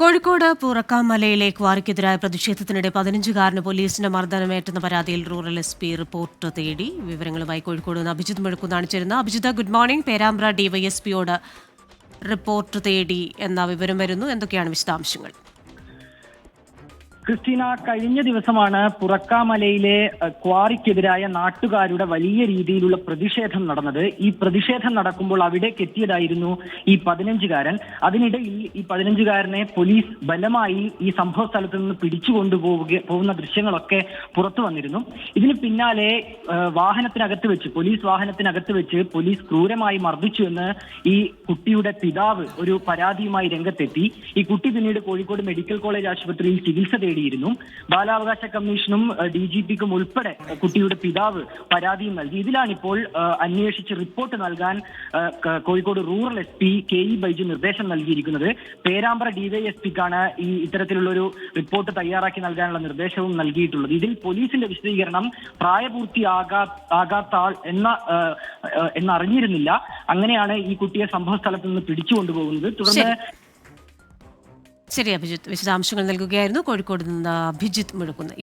കോഴിക്കോട് പുറക്കാമലയിലെ ക്വാറിക്കെതിരായ പ്രതിഷേധത്തിനിടെ 15-കാരന് പോലീസിന്റെ മർദ്ദനമേറ്റെന്ന പരാതിയിൽ rural SP report തേടി. വിവരങ്ങളുമായി കോഴിക്കോട് നിന്ന് അഭിജിത്ത് മുഴക്കുന്നാണ് ചേരുന്നത്. Abhijith, good morning. പേരാമ്പ്ര DYSPയോട് റിപ്പോർട്ട് തേടി എന്ന വിവരം വരുന്നു. എന്തൊക്കെയാണ് വിശദാംശങ്ങൾ? ക്രിസ്റ്റീന, കഴിഞ്ഞ ദിവസമാണ് പുറക്കാമലയിലെ ക്വാറിക്കെതിരായ നാട്ടുകാരുടെ വലിയ രീതിയിലുള്ള പ്രതിഷേധം നടന്നത്. ഈ പ്രതിഷേധം നടക്കുമ്പോൾ അവിടേക്ക് എത്തിയതായിരുന്നു ഈ 15-കാരൻ. അതിനിടയിൽ ഈ 15-കാരനെ പോലീസ് ബലമായി ഈ സംഭവ സ്ഥലത്ത് നിന്ന് പോകുന്ന ദൃശ്യങ്ങളൊക്കെ പുറത്തു വന്നിരുന്നു. ഇതിന് പിന്നാലെ പോലീസ് വാഹനത്തിനകത്ത് വെച്ച് പോലീസ് ക്രൂരമായി മർദ്ദിച്ചു എന്ന് ഈ കുട്ടിയുടെ പിതാവ് ഒരു പരാതിയുമായി രംഗത്തെത്തി. ഈ കുട്ടി പിന്നീട് കോഴിക്കോട് മെഡിക്കൽ കോളേജ് ആശുപത്രിയിൽ ചികിത്സ തേടിയിരുന്നു. ബാലാവകാശ കമ്മീഷനും DGPക്കും ഉൾപ്പെടെ കുട്ടിയുടെ പിതാവ് പരാതിയും നൽകി. ഇതിലാണിപ്പോൾ അന്വേഷിച്ച് റിപ്പോർട്ട് നൽകാൻ Kozhikode rural SP KE Baiju നിർദ്ദേശം നൽകിയിരിക്കുന്നത്. പേരാമ്പ്ര DYSPക്കാണ് ഈ ഇത്തരത്തിലുള്ള ഒരു റിപ്പോർട്ട് തയ്യാറാക്കി നൽകാനുള്ള നിർദ്ദേശവും നൽകിയിട്ടുള്ളത്. ഇതിൽ പോലീസിന്റെ വിശദീകരണം പ്രായപൂർത്തിയാകാത്ത ആൾ എന്നറിഞ്ഞിരുന്നില്ല. അങ്ങനെയാണ് ഈ കുട്ടിയെ സംഭവ സ്ഥലത്ത് നിന്ന് പിടിച്ചുകൊണ്ടുപോകുന്നത്. തുടർന്ന് ശരി അഭിജിത്ത്, വിശദാംശങ്ങൾ നൽകുകയായിരുന്നു. കോഴിക്കോട് നിന്ന് അഭിജിത്ത് മുഴക്കുന്ന്.